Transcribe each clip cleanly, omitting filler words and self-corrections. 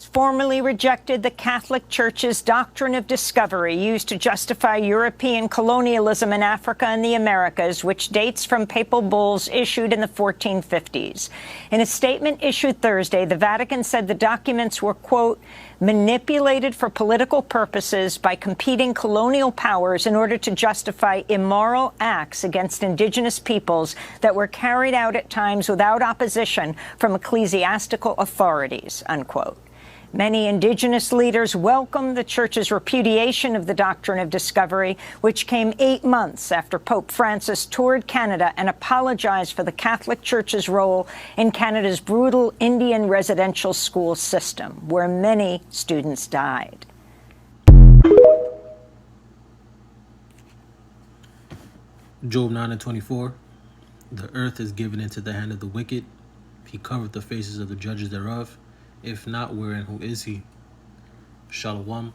Democrats formally rejected the Catholic Church's doctrine of discovery used to justify European colonialism in Africa and the Americas, which dates from papal bulls issued in the 1450s. In a statement issued Thursday, the Vatican said the documents were, quote, manipulated for political purposes by competing colonial powers in order to justify immoral acts against indigenous peoples that were carried out at times without opposition from ecclesiastical authorities, unquote. Many indigenous leaders welcomed the Church's repudiation of the doctrine of discovery, which came 8 months after Pope Francis toured Canada and apologized for the Catholic Church's role in Canada's brutal Indian residential school system, where many students died. Job 9:24. The earth is given into the hand of the wicked. He covered the faces of the judges thereof. If not, where and who is he? Shalom.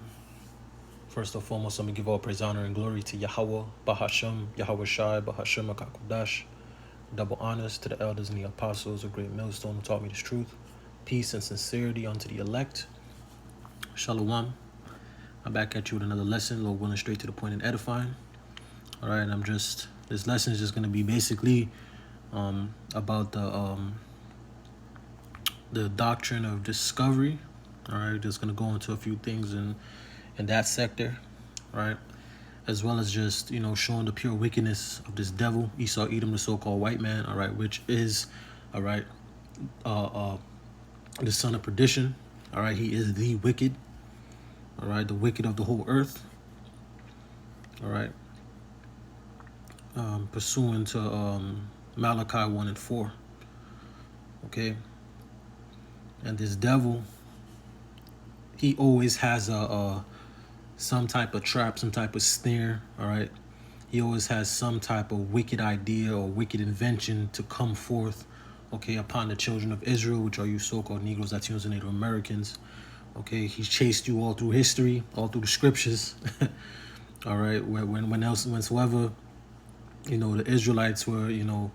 First and foremost, I'm going to give all praise, honor, and glory to Yahweh, Bahashem, Yahweh Shai, Bahashem, Akakudash. Double honors to the elders and the apostles, a great millstone who taught me this truth. Peace and sincerity unto the elect. Shalom. I'm back at you with another lesson, Lord willing, straight to the point and edifying. All right, this lesson is just going to be basically about the doctrine of discovery. All right, just going to go into a few things in that sector, right, as well as just, you know, showing the pure wickedness of this devil, Esau, Edom, the so-called white man, all right, which is, all right, the son of perdition. All right, he is the wicked, all right, the wicked of the whole earth. All right, pursuant to Malachi 1 and 4. Okay, and this devil, he always has some type of trap, some type of snare. All right, he always has some type of wicked idea or wicked invention to come forth, okay, upon the children of Israel, which are you so-called Negroes, Latinos, and Native Americans. Okay, he's chased you all through history, all through the scriptures. All right, whensoever, you know, the Israelites were, you know,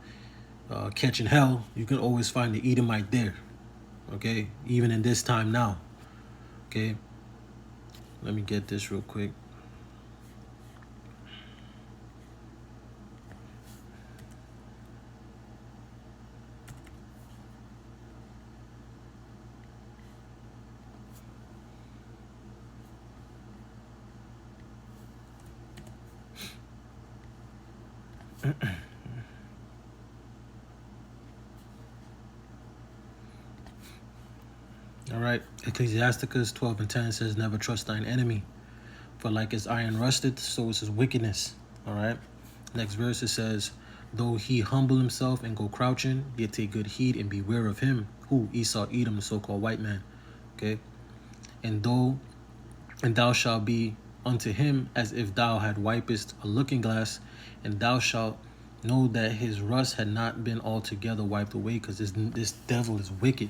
catching hell, you can always find the Edomite there. Okay, even in this time now. Okay, let me get this real quick. All right, Ecclesiasticus 12 and 10 says, never trust thine enemy, for like as iron rusted, so is his wickedness. All right, next verse it says, though he humble himself and go crouching, yet take good heed and beware of him. Who? Esau, Edom, the so-called white man. Okay, and thou shalt be unto him as if thou had wipest a looking glass, and thou shalt know that his rust had not been altogether wiped away, because this devil is wicked.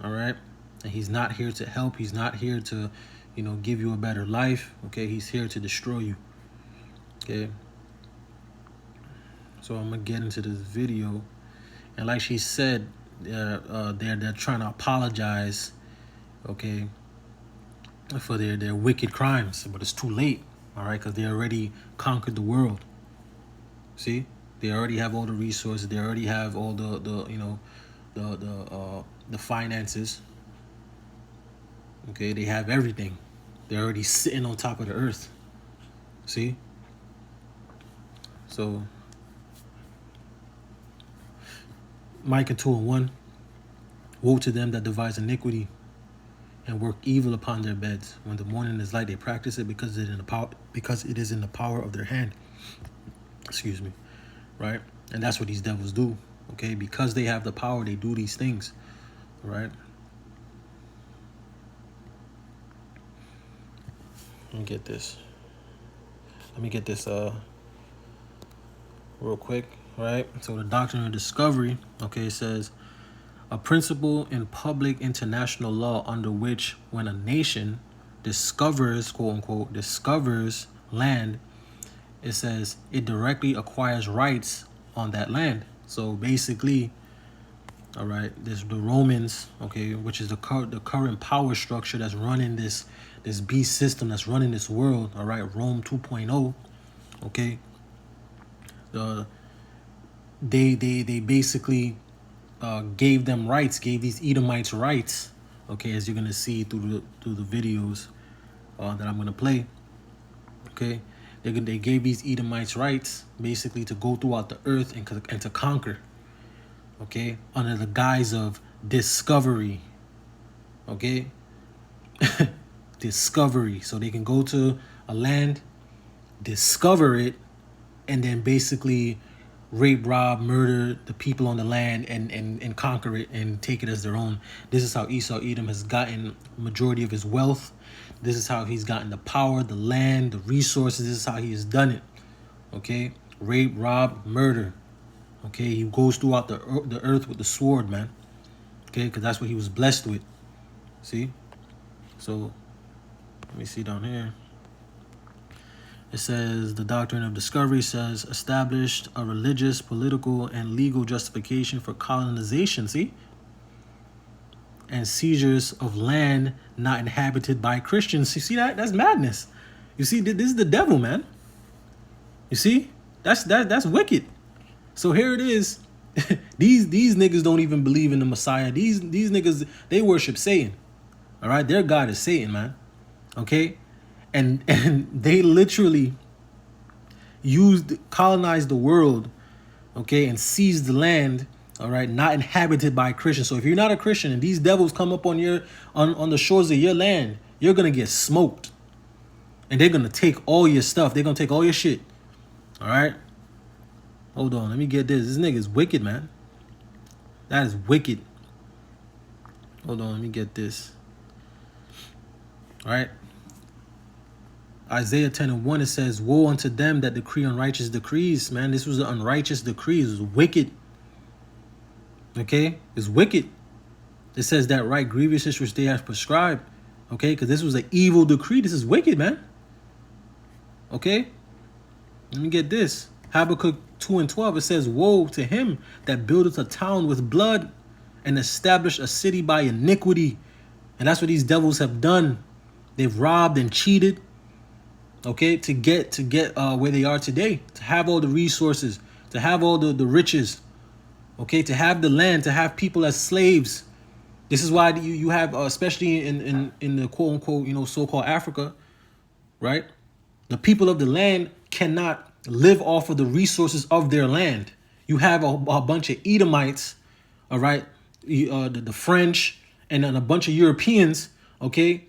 All right, and he's not here to help. He's not here to, you know, give you a better life. Okay, he's here to destroy you. Okay, so I'm gonna get into this video, and like she said, they're trying to apologize, okay, for their wicked crimes, but it's too late. All right, because they already conquered the world. See, they already have all the resources. They already have all the you know, the finances. Okay, they have everything. They're already sitting on top of the earth. See? So, Micah 2 and 1. Woe to them that devise iniquity and work evil upon their beds. When the morning is light, they practice it because it is in the power of their hand. Excuse me. Right? And that's what these devils do. Okay? Because they have the power, they do these things. Right? Let me get this real quick. Right? So the doctrine of discovery, okay, says a principle in public international law under which when a nation discovers, quote unquote, discovers land, it says it directly acquires rights on that land. So basically, All right, there's the Romans, okay, which is the current power structure that's running this beast system that's running this world. All right, Rome 2.0, okay. The they basically gave them rights, gave these Edomites rights, okay, as you're gonna see through the videos that I'm gonna play, okay. They gave these Edomites rights basically to go throughout the earth and to conquer, okay, under the guise of discovery, okay. Discovery, so they can go to a land, discover it, and then basically rape, rob, murder the people on the land and conquer it and take it as their own. This is how Esau Edom has gotten majority of his wealth. This is how he's gotten the power, the land, the resources. This is how he has done it, okay. Rape, rob, murder, okay. He goes throughout the earth with the sword, man, okay, because that's what he was blessed with. See, so let me see down here. It says the doctrine of discovery says established a religious, political, and legal justification for colonization. See? And seizures of land not inhabited by Christians. You see that? That's madness. You see, this is the devil, man. You see? That's wicked. So here it is. these niggas don't even believe in the Messiah. These niggas, they worship Satan. All right? Their God is Satan, man. Okay? And they literally colonized the world, okay, and seized the land, all right, not inhabited by Christians. So if you're not a Christian and these devils come up on the shores of your land, you're gonna get smoked. And they're gonna take all your stuff. They're gonna take all your shit. All right? Hold on, let me get this. This nigga is wicked, man. That is wicked. Hold on, let me get this. All right? Isaiah 10:1, it says, woe unto them that decree unrighteous decrees. Man, this was an unrighteous decree. It was wicked. Okay? It's wicked. It says that right grievous is which they have prescribed. Okay? Because this was an evil decree. This is wicked, man. Okay? Let me get this. Habakkuk 2:12, it says, woe to him that buildeth a town with blood and established a city by iniquity. And that's what these devils have done. They've robbed and cheated, okay, to get where they are today, to have all the resources, to have all the riches, okay, to have the land, to have people as slaves. This is why you have, especially in the quote unquote, so-called Africa, right? The people of the land cannot live off of the resources of their land. You have a bunch of Edomites, all right, the French, and then a bunch of Europeans, okay,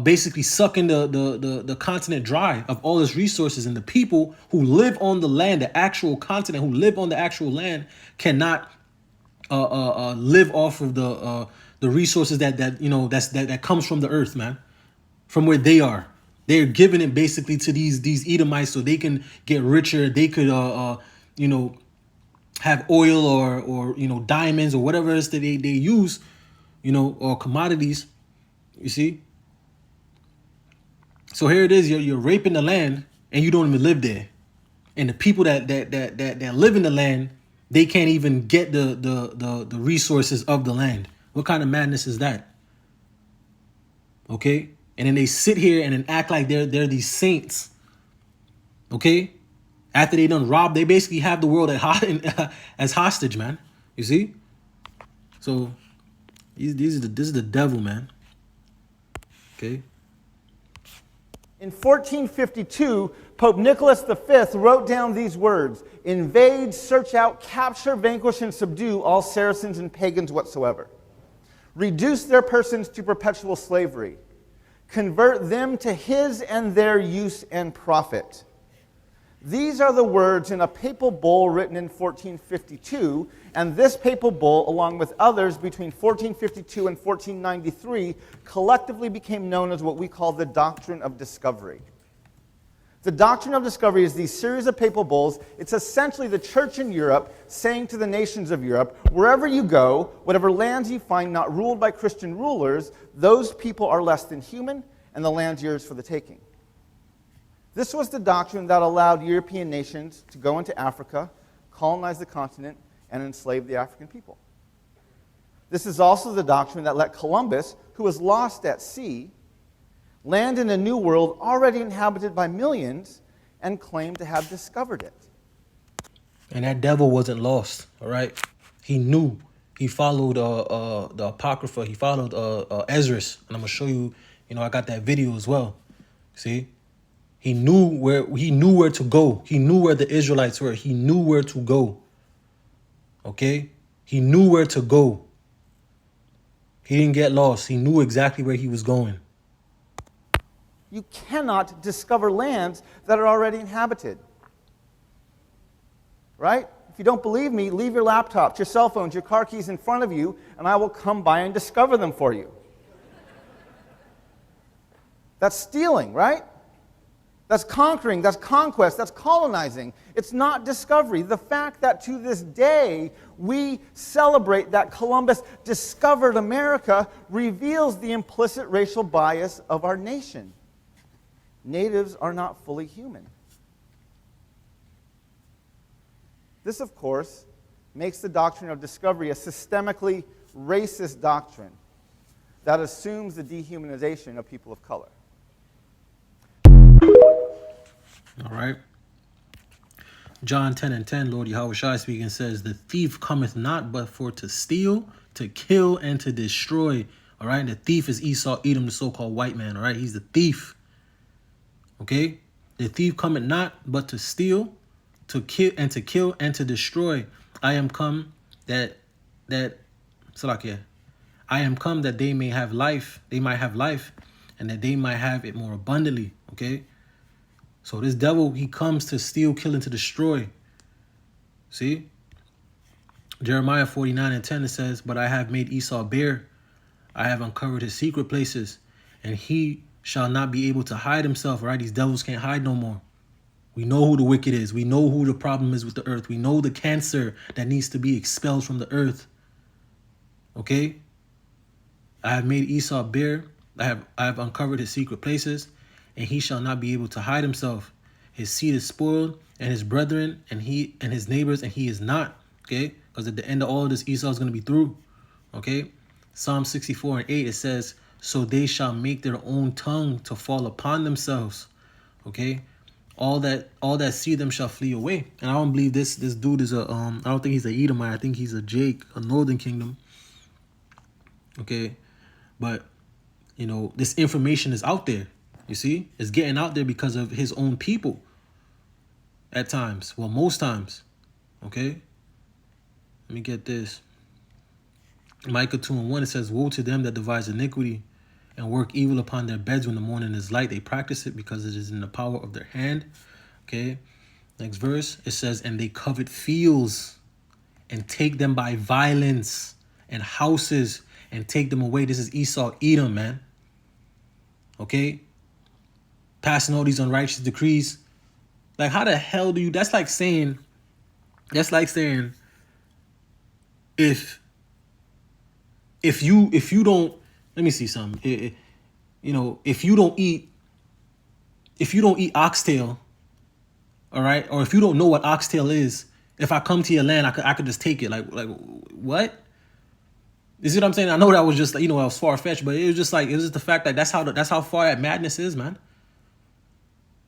basically sucking the continent dry of all its resources, and the people who live on the land, the actual continent, who live on the actual land, cannot live off of the resources that comes from the earth, man, from where they are. They're giving it basically to these Edomites so they can get richer. They could have oil or diamonds or whatever else that they use, or commodities. You see. So here it is, you're raping the land and you don't even live there. And the people that live in the land, they can't even get the resources of the land. What kind of madness is that? Okay? And then they sit here and then act like they're these saints. Okay? After they done robbed, they basically have the world as hostage, man. You see? So this is the devil, man. Okay? In 1452, Pope Nicholas V wrote down these words: invade, search out, capture, vanquish, and subdue all Saracens and pagans whatsoever. Reduce their persons to perpetual slavery. Convert them to his and their use and profit. These are the words in a papal bull written in 1452, and this papal bull, along with others between 1452 and 1493, collectively became known as what we call the Doctrine of Discovery. The Doctrine of Discovery is the series of papal bulls. It's essentially the church in Europe saying to the nations of Europe, wherever you go, whatever lands you find not ruled by Christian rulers, those people are less than human, and the land's yours for the taking. This was the doctrine that allowed European nations to go into Africa, colonize the continent, and enslave the African people. This is also the doctrine that let Columbus, who was lost at sea, land in a new world already inhabited by millions and claim to have discovered it. And that devil wasn't lost, all right? He knew. He followed the Apocrypha. He followed Esdras. And I'm going to show you, I got that video as well. See? He knew where to go. He knew where the Israelites were. He knew where to go. Okay? He knew where to go. He didn't get lost. He knew exactly where he was going. You cannot discover lands that are already inhabited. Right? If you don't believe me, leave your laptops, your cell phones, your car keys in front of you, and I will come by and discover them for you. That's stealing, right? That's conquering, that's conquest, that's colonizing. It's not discovery. The fact that to this day we celebrate that Columbus discovered America reveals the implicit racial bias of our nation. Natives are not fully human. This, of course, makes the doctrine of discovery a systemically racist doctrine that assumes the dehumanization of people of color. All right. John 10:10, Lord Yahweh Shai speaking, says, the thief cometh not but for to steal, to kill, and to destroy. All right. The thief is Esau, Edom, the so-called white man. All right. He's the thief. Okay. The thief cometh not but to steal, to kill, and to destroy. I am come that I am come that they may have life, and that they might have it more abundantly. Okay. So this devil, he comes to steal, kill, and to destroy. See? Jeremiah 49:10, it says, but I have made Esau bare. I have uncovered his secret places, and he shall not be able to hide himself. Right? These devils can't hide no more. We know who the wicked is. We know who the problem is with the earth. We know the cancer that needs to be expelled from the earth. Okay? I have made Esau bare. I have uncovered his secret places, and he shall not be able to hide himself. His seed is spoiled, and his brethren, and his neighbors, and he is not. Okay? Because at the end of all of this, Esau is going to be through. Okay? Psalm 64:8, it says, so they shall make their own tongue to fall upon themselves. Okay? All that see them shall flee away. And I don't believe this dude is I don't think he's a Edomite. I think he's a Northern Kingdom. Okay? But, this information is out there. You see, it's getting out there because of his own people at times. Well, most times. Okay. Let me get this. Micah 2:1, it says, woe to them that devise iniquity and work evil upon their beds when the morning is light. They practice it because it is in the power of their hand. Okay. Next verse, it says, and they covet fields and take them by violence, and houses and take them away. This is Esau, Edom, man. Okay. Passing all these unrighteous decrees. Like, how the hell do you, that's like saying if you don't, let me see something. If you don't eat oxtail, all right, or if you don't know what oxtail is, if I come to your land, I could just take it. Like what? You see what I'm saying? I know that was just, I was far-fetched, but it was just the fact that that's how far that madness is, man.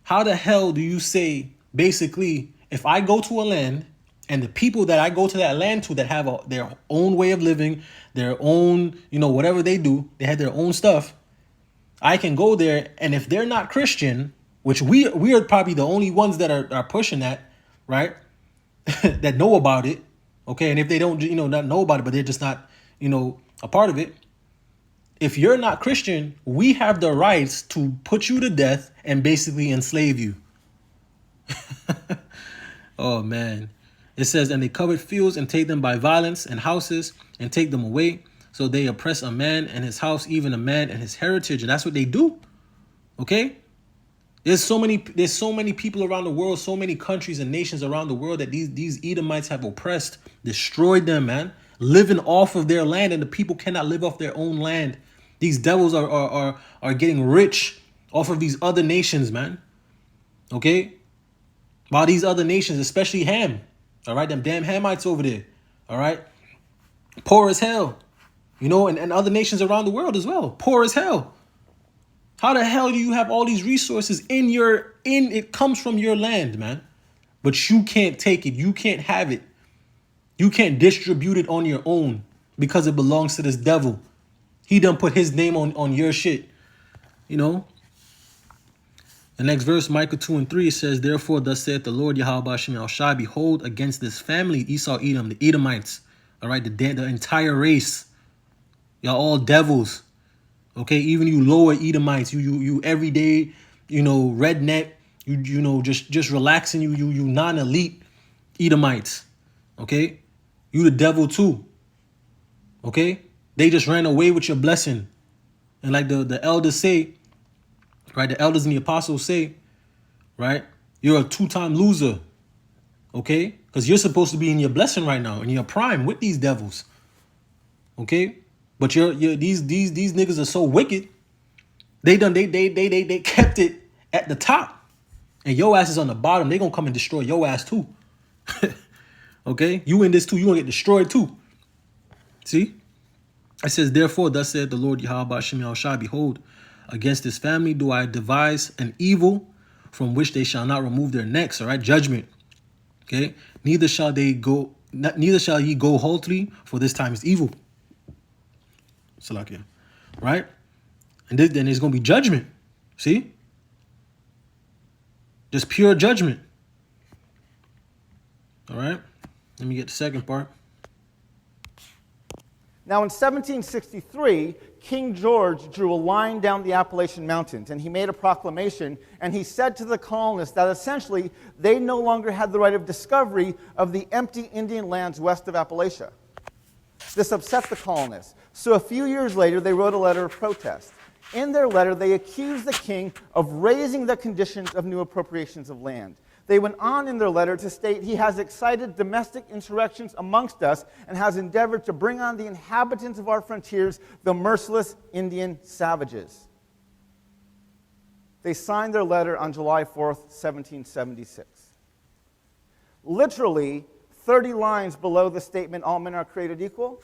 How the hell do you say, basically, if I go to a land and the people that I go to that land to that have their own way of living, their own, whatever they do, they have their own stuff, I can go there, and if they're not Christian, which we are probably the only ones that are pushing that, right? That know about it, okay? And if they don't, not know about it, but they're just not, a part of it. If you're not Christian, we have the rights to put you to death and basically enslave you. Oh, man. It says, and they covet fields and take them by violence, and houses and take them away. So they oppress a man and his house, even a man and his heritage. And that's what they do. Okay? There's so many people around the world, so many countries and nations around the world that these Edomites have oppressed, destroyed them, man. Living off of their land, and the people cannot live off their own land. These devils are getting rich off of these other nations, man. Okay? While these other nations, especially Ham, all right, them damn Hamites over there, all right, poor as hell. You know, and other nations around the world as well. Poor as hell. How the hell do you have all these resources it comes from your land, man? But you can't take it. You can't have it. You can't distribute it on your own because it belongs to this devil. He done put his name on your shit. You know? The next verse, Micah 2 and 3, it says, therefore, thus saith the Lord Yahweh Hashem Shai, behold, against this family, Esau, Edom, the Edomites, all right, the entire race, y'all all devils, okay? Even you lower Edomites, you everyday, you know, redneck, you know, just relaxing, you non-elite Edomites, okay? You the devil too, okay? They just ran away with your blessing. And like the elders say, right, the elders and the apostles say, right, you're a two-time loser, okay? Because you're supposed to be in your blessing right now, in your prime with these devils, okay? But these niggas are so wicked. They kept it at the top, and your ass is on the bottom. They gonna come and destroy your ass too. Okay, you in this too. You gonna get destroyed too. See, it says, therefore, thus said the Lord Yahweh Shem Shai, behold, against this family do I devise an evil, from which they shall not remove their necks. All right, judgment. Okay, neither shall ye go haughtily, for this time is evil. Salakia. Right, and then there's gonna be judgment. See, just pure judgment. All right, let me get the second part. Now, in 1763, King George drew a line down the Appalachian Mountains, and he made a proclamation, and he said to the colonists that essentially they no longer had the right of discovery of the empty Indian lands west of Appalachia. This upset the colonists, so a few years later they wrote a letter of protest. In their letter, they accused the king of raising the conditions of new appropriations of land. They went on in their letter to state he has excited domestic insurrections amongst us and has endeavored to bring on the inhabitants of our frontiers, the merciless Indian savages. They signed their letter on July 4th, 1776. Literally, 30 lines below the statement, all men are created equal,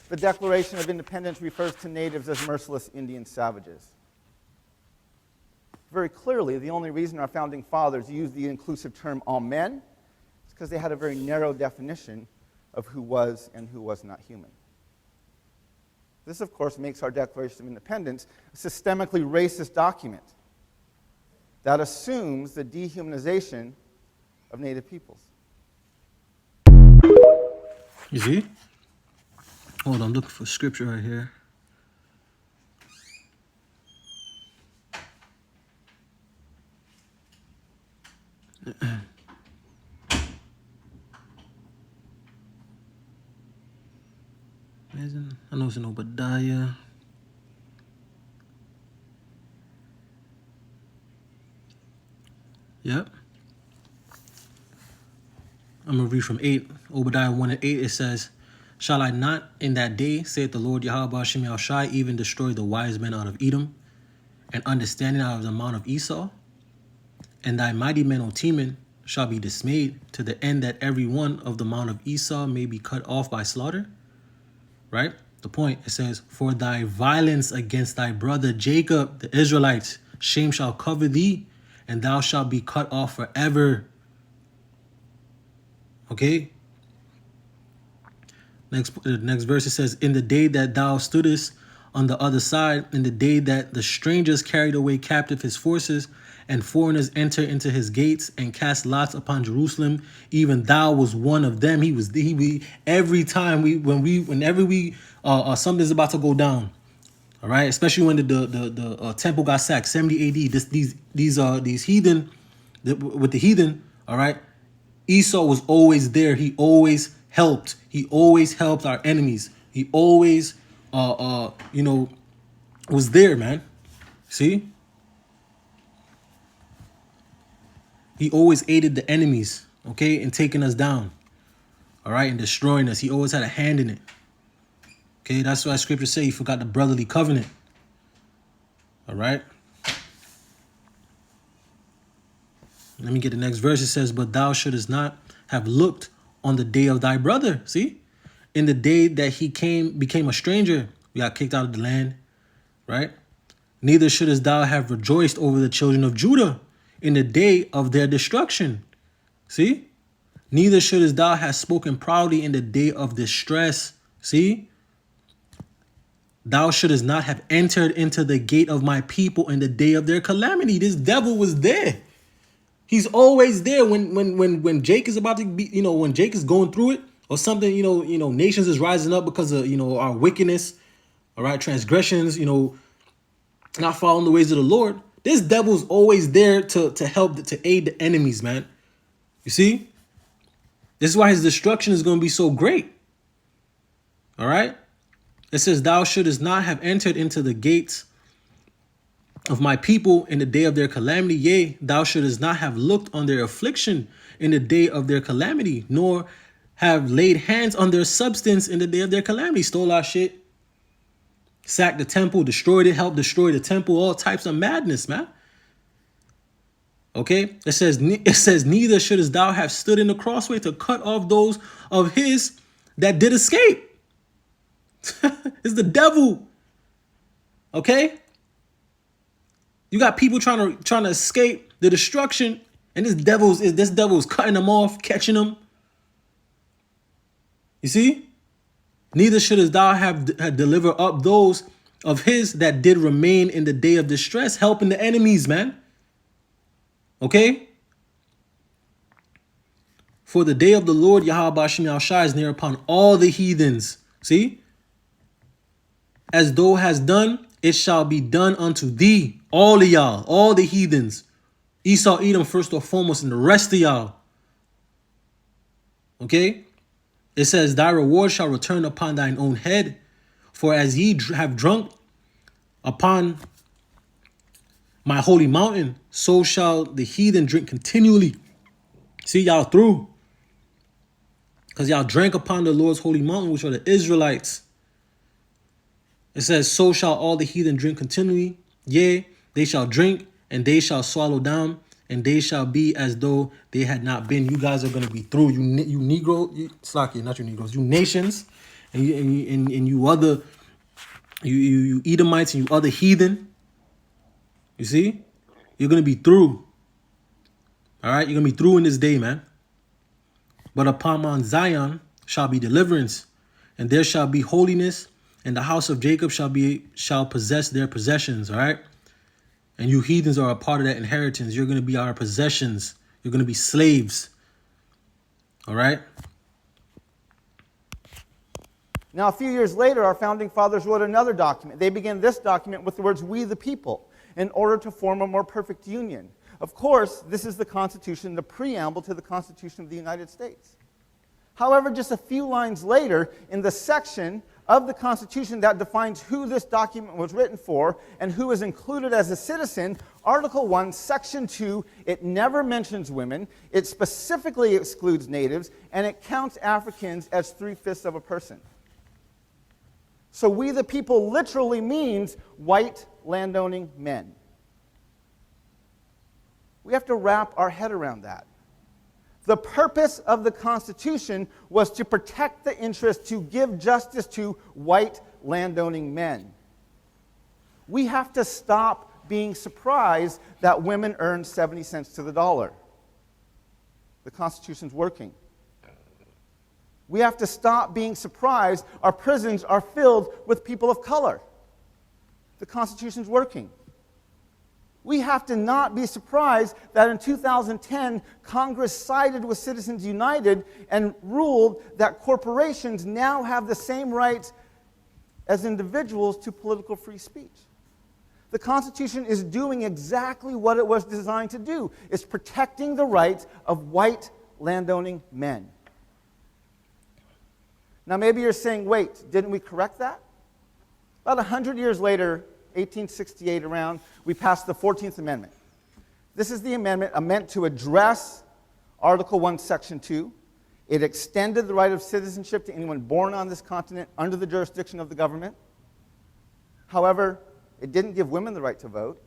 the Declaration of Independence refers to natives as merciless Indian savages. Very clearly, the only reason our founding fathers used the inclusive term all men is because they had a very narrow definition of who was and who was not human. This, of course, makes our Declaration of Independence a systemically racist document that assumes the dehumanization of Native peoples. You see? Hold on, I'm looking for scripture right here. I know it's in Obadiah. Yep. I'm going to read from 8. Obadiah 1 and 8, it says, shall I not in that day, saith the Lord Yahweh Hashem Shai, even destroy the wise men out of Edom, and understanding out of the mount of Esau? And thy mighty men, O Teman, shall be dismayed, to the end that every one of the mount of Esau may be cut off by slaughter. Right? The point, it says, for thy violence against thy brother Jacob, the Israelites, shame shall cover thee, and thou shalt be cut off forever. Okay? The next verse, it says, in the day that thou stoodest on the other side, in the day that the strangers carried away captive his forces, and foreigners enter into his gates and cast lots upon Jerusalem, even thou was one of them. Every time whenever something's about to go down, all right, especially when the temple got sacked, 70 AD. These heathen, with the heathen, all right, Esau was always there. He always helped. He always helped our enemies. He always, was there, man. See. He always aided the enemies, okay, in taking us down, all right, and destroying us. He always had a hand in it. Okay, that's why scripture say he forgot the brotherly covenant. All right. Let me get the next verse. It says, but thou shouldest not have looked on the day of thy brother. See? in the day that he became a stranger. We got kicked out of the land, right? Neither shouldest thou have rejoiced over the children of Judah in the day of their destruction. See? Neither shouldest thou have spoken proudly in the day of distress. See? Thou shouldest not have entered into the gate of my people in the day of their calamity. This devil was there. He's always there when Jake is about to be, when Jake is going through it or something, nations is rising up because of, our wickedness, all right, transgressions, not following the ways of the Lord. This devil's always there to help, to aid the enemies, man. You see? This is why his destruction is going to be so great. All right? It says, thou shouldest not have entered into the gates of my people in the day of their calamity. Yea, thou shouldest not have looked on their affliction in the day of their calamity, nor have laid hands on their substance in the day of their calamity. Stole our shit, sacked the temple, destroyed it, helped destroy the temple, all types of madness, man. Okay, it says, neither shouldest thou have stood in the crossway to cut off those of his that did escape. It's the devil. Okay, you got people trying to escape the destruction, and this devil's cutting them off, catching them. You see? Neither shouldest thou have delivered up those of his that did remain in the day of distress, helping the enemies, man. Okay? For the day of the Lord Yahweh Bashim Yahushua is near upon all the heathens. See? As thou hast done, it shall be done unto thee. All of y'all, all the heathens. Esau, Edom, first and foremost, and the rest of y'all. Okay? It says, thy reward shall return upon thine own head. For as ye have drunk upon my holy mountain, so shall the heathen drink continually. See, y'all through. Because y'all drank upon the Lord's holy mountain, which are the Israelites. It says, so shall all the heathen drink continually. Yea, they shall drink, and they shall swallow down, and they shall be as though they had not been. You guys are going to be through. You Negro, not you Negroes, you nations, and you other, you Edomites, and you other heathen. You see? You're going to be through. All right? You're going to be through in this day, man. But upon Mount Zion shall be deliverance, and there shall be holiness, and the house of Jacob shall possess their possessions. All right? And you heathens are a part of that inheritance. You're going to be our possessions. You're going to be slaves. All right? Now, a few years later, our founding fathers wrote another document. They began this document with the words, we the people, in order to form a more perfect union. Of course, this is the Constitution, the preamble to the Constitution of the United States. However, just a few lines later, in the section of the Constitution that defines who this document was written for and who is included as a citizen, Article 1, Section 2, it never mentions women, it specifically excludes natives, and it counts Africans as 3/5 of a person. So we the people literally means white landowning men. We have to wrap our head around that. The purpose of the Constitution was to protect the interest, to give justice to white landowning men. We have to stop being surprised that women earn 70 cents to the dollar. The Constitution's working. We have to stop being surprised our prisons are filled with people of color. The Constitution's working. We have to not be surprised that in 2010, Congress sided with Citizens United and ruled that corporations now have the same rights as individuals to political free speech. The Constitution is doing exactly what it was designed to do. It's protecting the rights of white landowning men. Now maybe you're saying, wait, didn't we correct that? About 100 years later, 1868 around, we passed the 14th Amendment. This is the amendment meant to address Article 1, Section 2. It extended the right of citizenship to anyone born on this continent under the jurisdiction of the government. However, it didn't give women the right to vote.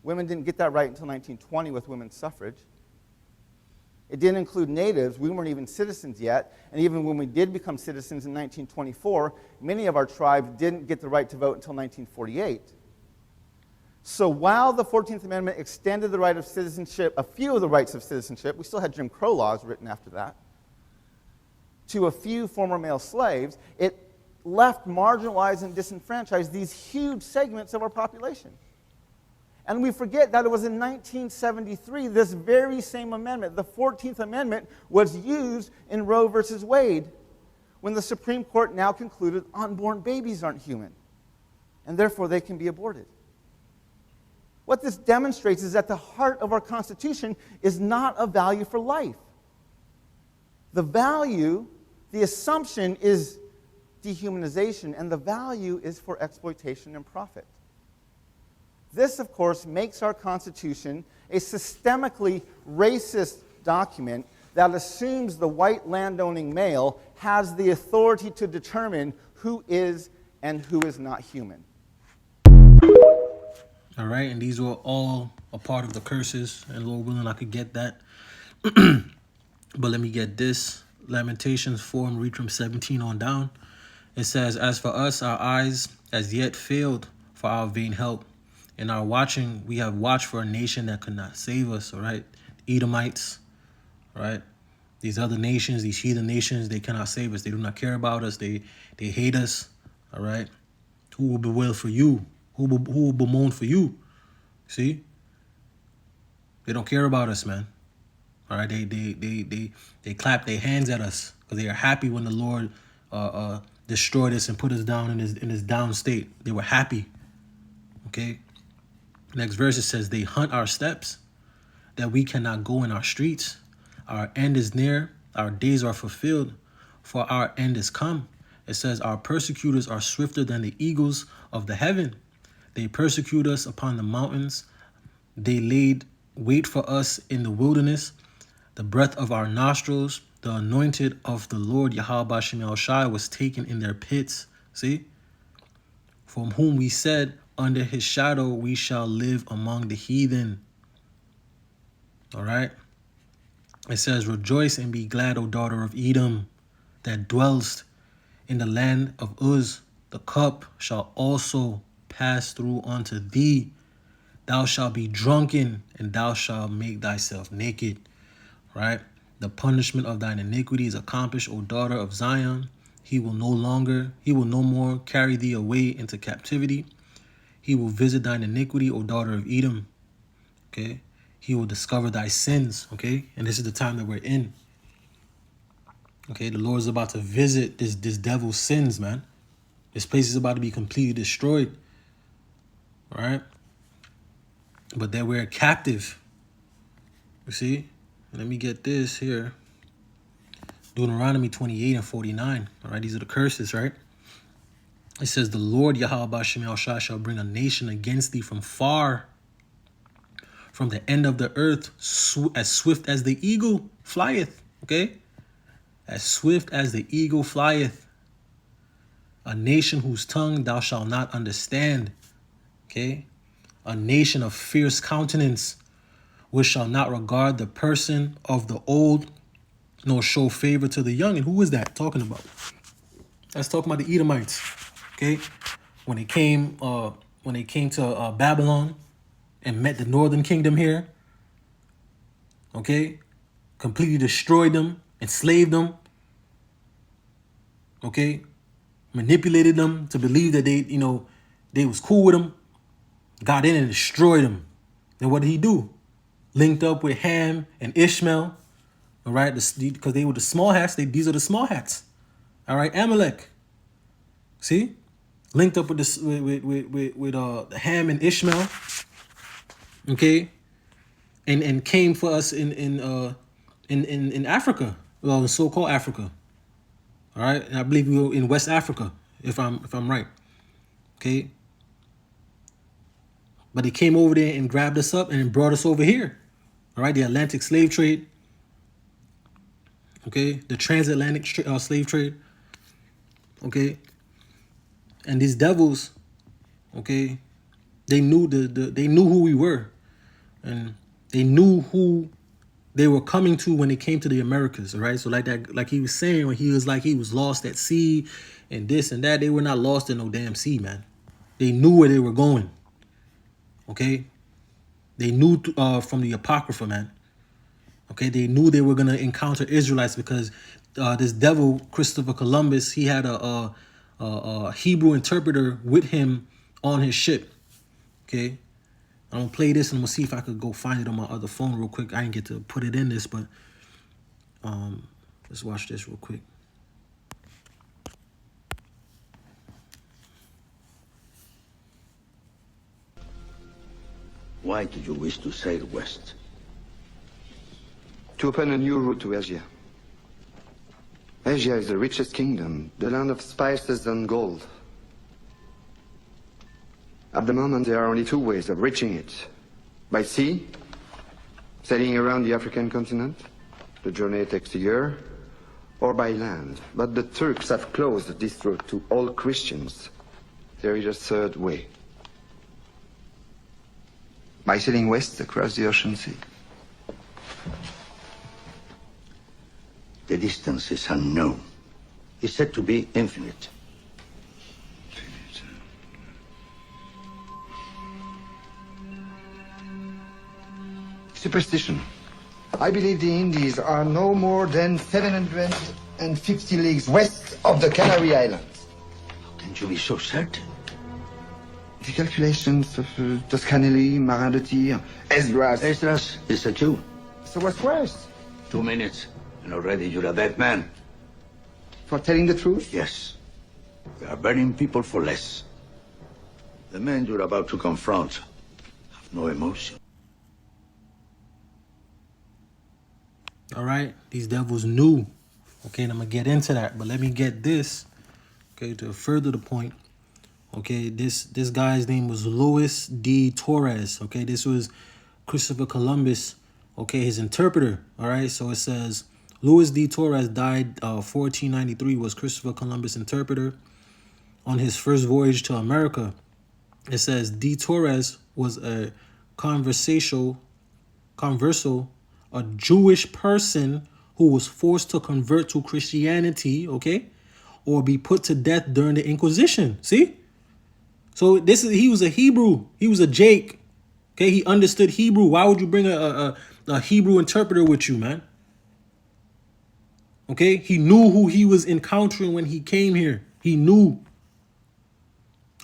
Women didn't get that right until 1920 with women's suffrage. It didn't include natives. We weren't even citizens yet. And even when we did become citizens in 1924, many of our tribes didn't get the right to vote until 1948. So while the 14th Amendment extended the right of citizenship, a few of the rights of citizenship, we still had Jim Crow laws written after that, to a few former male slaves, it left marginalized and disenfranchised these huge segments of our population. And we forget that it was in 1973, this very same amendment, the 14th Amendment, was used in Roe versus Wade, when the Supreme Court now concluded unborn babies aren't human, and therefore they can be aborted. What this demonstrates is that the heart of our Constitution is not a value for life. The value, the assumption is dehumanization, and the value is for exploitation and profit. This, of course, makes our Constitution a systemically racist document that assumes the white landowning male has the authority to determine who is and who is not human. All right, and these were all a part of the curses, and Lord willing, I could get that. But let me get this. Lamentations 4, and read from 17 on down. It says, "As for us, our eyes as yet failed for our vain help. In our watching, we have watched for a nation that could not save us." All right, Edomites, all right? These other nations, these heathen nations, they cannot save us. They do not care about us. They hate us, all right? Who will bewail for you? Who will bemoan for you? See? They don't care about us, man. All right, they clap their hands at us because they are happy when the Lord destroyed us and put us down in this down state. They were happy. Okay. Next verse, it says, "They hunt our steps, that we cannot go in our streets. Our end is near, our days are fulfilled, for our end is come." It says, "Our persecutors are swifter than the eagles of the heaven. They persecute us upon the mountains. They laid wait for us in the wilderness. The breath of our nostrils, the anointed of the Lord Yahweh Shem El Shai, was taken in their pits." See? "From whom we said, under his shadow we shall live among the heathen." All right. It says, "Rejoice and be glad, O daughter of Edom, that dwellest in the land of Uz. The cup shall also pass through unto thee. Thou shalt be drunken, and thou shalt make thyself naked." Right? "The punishment of thine iniquity is accomplished, O daughter of Zion. He will no more carry thee away into captivity. He will visit thine iniquity, O daughter of Edom." Okay? "He will discover thy sins." Okay? And this is the time that we're in. Okay? The Lord is about to visit this devil's sins, man. This place is about to be completely destroyed. All right? But that we're captive. You see? Let me get this here. Deuteronomy 28 and 49. All right? These are the curses, right? It says, "The Lord Yahweh Shem El Shai shall bring a nation against thee from far, from the end of the earth, as swift as the eagle flieth." Okay? "As swift as the eagle flieth. A nation whose tongue thou shalt not understand." Okay? "A nation of fierce countenance, which shall not regard the person of the old, nor show favor to the young." And who is that talking about? That's talking about the Edomites. Okay? When they came to Babylon and met the northern kingdom here, okay, completely destroyed them, enslaved them, okay, manipulated them to believe that they was cool with them, got in and destroyed them. Then what did he do? Linked up with Ham and Ishmael, all right, because they were the small hats. These are the small hats, all right. Amalek, see, linked up with this with Ham and Ishmael, okay, and came for us in Africa, well, in so-called Africa, all right. And I believe we were in West Africa, if I'm right, okay. But they came over there and grabbed us up and brought us over here. All right, the Atlantic slave trade. Okay, the transatlantic slave trade. Okay, and these devils, okay, they knew they knew who we were, and they knew who they were coming to when they came to the Americas, all right? So like that, like he was saying, when he was lost at sea and this and that, they were not lost in no damn sea, man. They knew where they were going, okay? They knew from the Apocrypha, man. Okay, they knew they were going to encounter Israelites because this devil, Christopher Columbus, he had a Hebrew interpreter with him on his ship, okay? I'm going to play this and I'm going to see if I could go find it on my other phone real quick. I didn't get to put it in this, but let's watch this real quick. Why do you wish to sail west? To open a new route to Asia. Asia is the richest kingdom, the land of spices and gold. At the moment, there are only two ways of reaching it. By sea, sailing around the African continent. The journey takes a year. Or by land. But the Turks have closed this route to all Christians. There is a third way. By sailing west across the ocean sea. The distance is unknown. It's said to be infinite. Superstition. I believe the Indies are no more than 750 leagues west of the Canary Islands. How can you be so certain? The calculations of Toscanelli, Marin de Tir, Esdras. Esdras is a Jew. So what's worse? 2 minutes, and already you're a dead man. For telling the truth? Yes. We are burning people for less. The men you're about to confront have no emotion. All right, these devils knew. Okay, and I'm gonna get into that, but let me get this. Okay, to further the point. Okay, this guy's name was Luis de Torres. Okay, this was Christopher Columbus. Okay, his interpreter. All right, so it says Luis de Torres died 1493. Was Christopher Columbus' interpreter on his first voyage to America. It says de Torres was a converso, a Jewish person who was forced to convert to Christianity, okay, or be put to death during the Inquisition. See? So he was a Hebrew. He was a Jake. Okay, he understood Hebrew. Why would you bring a Hebrew interpreter with you, man? Okay, he knew who he was encountering when he came here. He knew.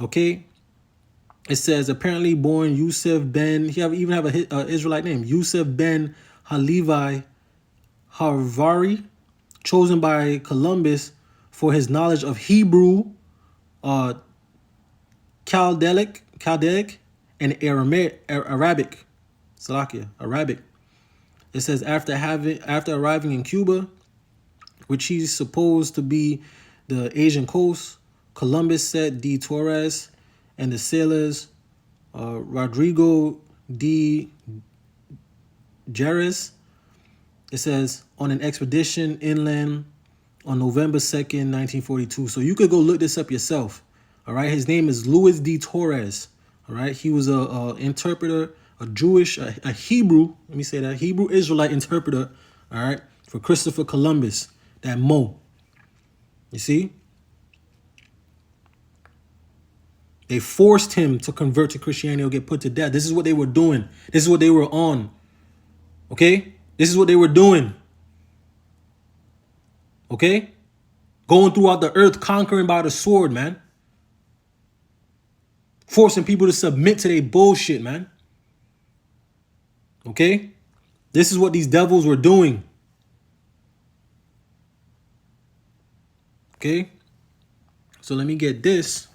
Okay, it says apparently born Yusuf ben. He even have a Israelite name, Yusuf ben Halevi Harvari, chosen by Columbus for his knowledge of Hebrew, Chaldaic, and Arabic. Salakia, Arabic. It says after arriving in Cuba, which he's supposed to be the Asian coast, Columbus set de Torres and the sailors Rodrigo de Jerez, it says, on an expedition inland on November 2nd, 1942. So you could go look this up yourself. All right. His name is Luis de Torres. All right. He was a interpreter, a Jewish, a Hebrew. Let me say that Hebrew Israelite interpreter. All right. For Christopher Columbus, that Mo. You see? They forced him to convert to Christianity or get put to death. This is what they were doing. This is what they were on. Okay? This is what they were doing. Okay? Going throughout the earth, conquering by the sword, man. Forcing people to submit to their bullshit, man. Okay? This is what these devils were doing. Okay? So let me get this.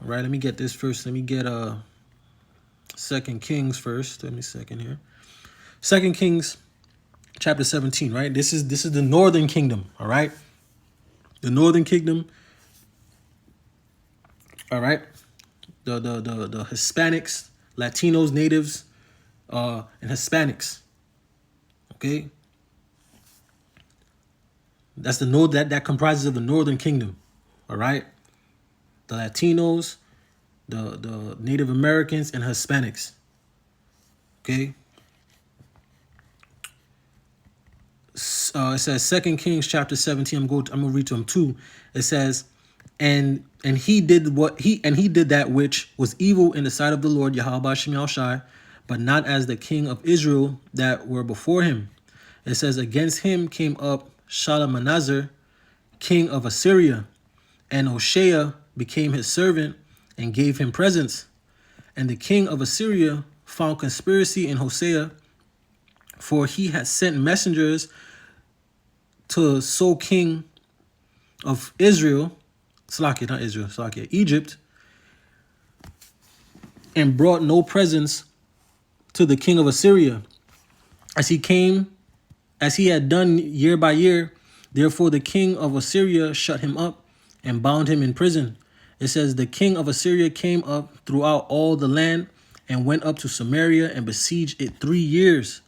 All right, let me get this first. Let me get 2 Kings first. Let me second here. 2 Kings chapter 17, right? This is the northern kingdom, all right? The northern kingdom. All right? The Hispanics, Latinos, natives, and Hispanics. Okay? That's the that comprises of the northern kingdom. All right? The Latinos, the Native Americans, and Hispanics. Okay? it says 2 Kings chapter 17. I'm gonna read to him too. It says, and he did that which was evil in the sight of the Lord Yahweh Shem Shai, but not as the king of Israel that were before him. It says, against him came up Shalmaneser, king of Assyria, and Hoshea became his servant and gave him presents. And the king of Assyria found conspiracy in Hosea, for he had sent messengers to So king of Israel, Egypt, and brought no presents to the king of Assyria, as he had done year by year. Therefore the king of Assyria shut him up and bound him in prison. It says, the king of Assyria came up throughout all the land and went up to Samaria and besieged it 3 years.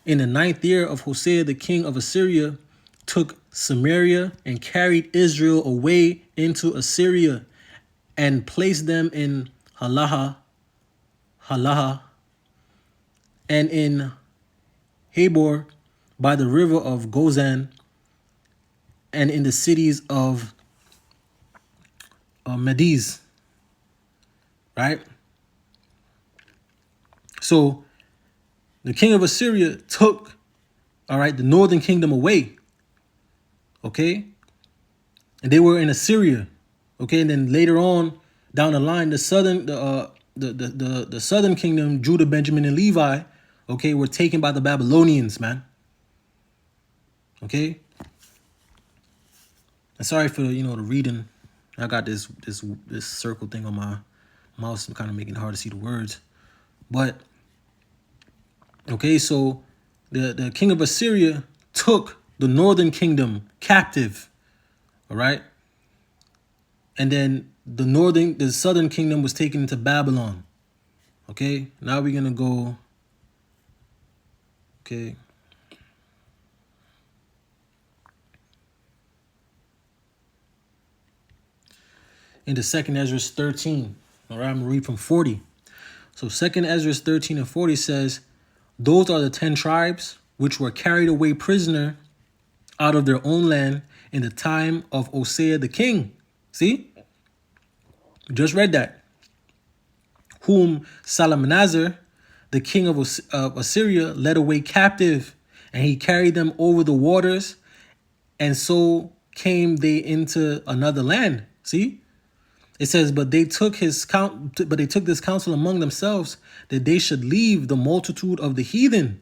In the 9th year of Hosea, the king of Assyria took Samaria and carried Israel away into Assyria and placed them in Halaha, and in Habor by the river of Gozan, and in the cities of Mediz. Right? So the king of Assyria took, the northern kingdom away. Okay? And they were in Assyria. Okay, and then later on down the line, the southern kingdom, Judah, Benjamin, and Levi, okay, were taken by the Babylonians, man. Okay? And sorry for the reading. I got this circle thing on my mouse, kind of making it hard to see the words. But okay, so the king of Assyria took the northern kingdom captive. All right. And then the southern kingdom was taken into Babylon. Okay, now we're gonna go. Okay. Into 2nd Ezra 13. All right, I'm gonna read from 40. So 2nd Ezra 13 and 40 says, those are the 10 tribes which were carried away prisoner out of their own land in the time of Hosea the king. See? Just read that. Whom Shalmaneser, the king of Assyria, led away captive, and he carried them over the waters, and so came they into another land. See? It says, but they took this counsel among themselves, that they should leave the multitude of the heathen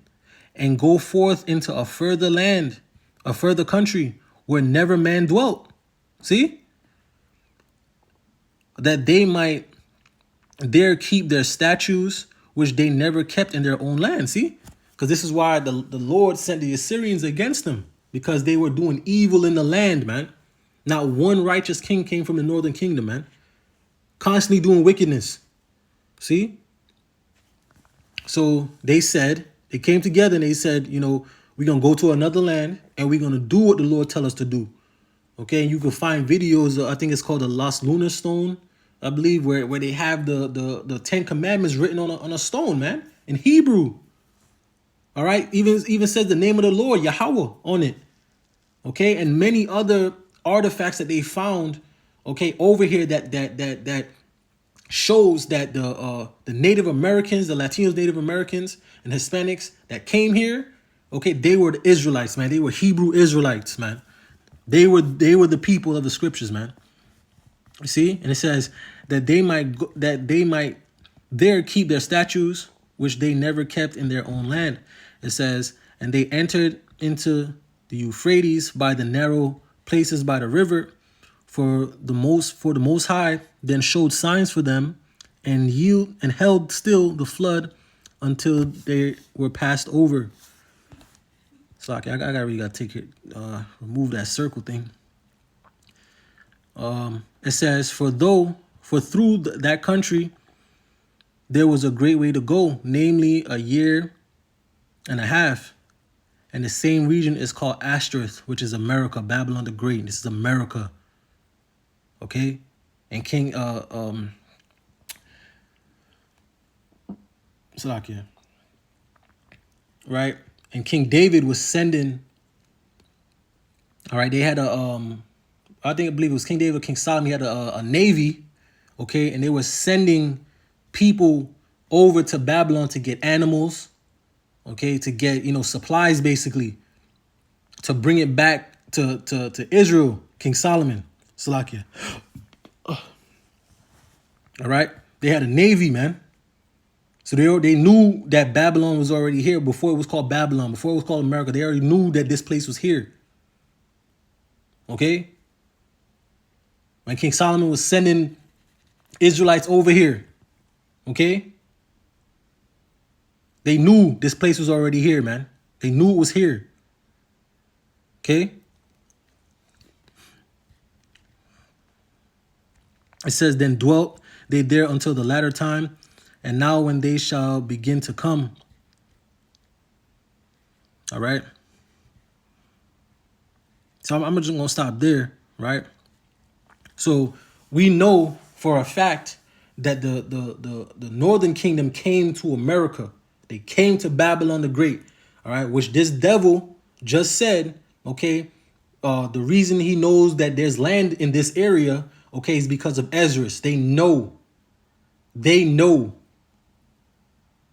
and go forth into a further land, a further country where never man dwelt. See? That they might there keep their statues, which they never kept in their own land. See? Because this is why the Lord sent the Assyrians against them, because they were doing evil in the land, man. Not one righteous king came from the northern kingdom, man. Constantly doing wickedness. See? So they came together and they said, we're going to go to another land and we're going to do what the Lord tell us to do. Okay, and you can find videos, I think it's called the Lost Lunar Stone, I believe, where they have the 10 Commandments written on a stone, man, in Hebrew. All right, even says the name of the Lord, Yahweh, on it. Okay, and many other artifacts that they found, okay, over here that shows that the Native Americans, the Latinos, Native Americans, and Hispanics that came here, okay, they were the Israelites, man. They were Hebrew Israelites, man. They were the people of the scriptures, man. You see, and it says that they might there keep their statues, which they never kept in their own land. It says, and they entered into the Euphrates by the narrow places by the river, for the most high then showed signs for them, and held still the flood until they were passed over. So I gotta take it, remove that circle thing. It says, for through that country there was a great way to go, namely a year and a half. And the same region is called Ashtoreth, which is America, Babylon the Great. This is America. Okay? And King Salakia. Right? And King David was sending All right, they had I believe it was King David or King Solomon. He had a navy, okay, and they were sending people over to Babylon to get animals, okay, to get, supplies basically, to bring it back to Israel. King Solomon, Salakia. All right, they had a navy, man. So they knew that Babylon was already here before it was called Babylon, before it was called America. They already knew that this place was here. Okay? When King Solomon was sending Israelites over here, okay? They knew this place was already here, man. They knew it was here. Okay? It says, then dwelt they there until the latter time, and now when they shall begin to come. All right? So I'm just going to stop there, right? So we know for a fact that the northern kingdom came to America. They came to Babylon the Great, all right, which this devil just said, okay, the reason he knows that there's land in this area, okay, is because of Esdras. They know,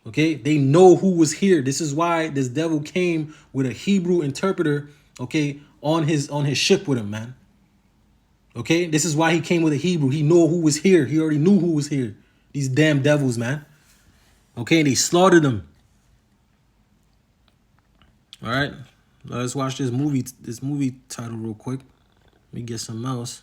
okay, they know who was here. This is why this devil came with a Hebrew interpreter, okay, on his ship with him, man. Okay, this is why he came with a Hebrew. He knew who was here. He already knew who was here. These damn devils, man. Okay, and they slaughtered them. All right, let's watch this movie title real quick. Let me get something else.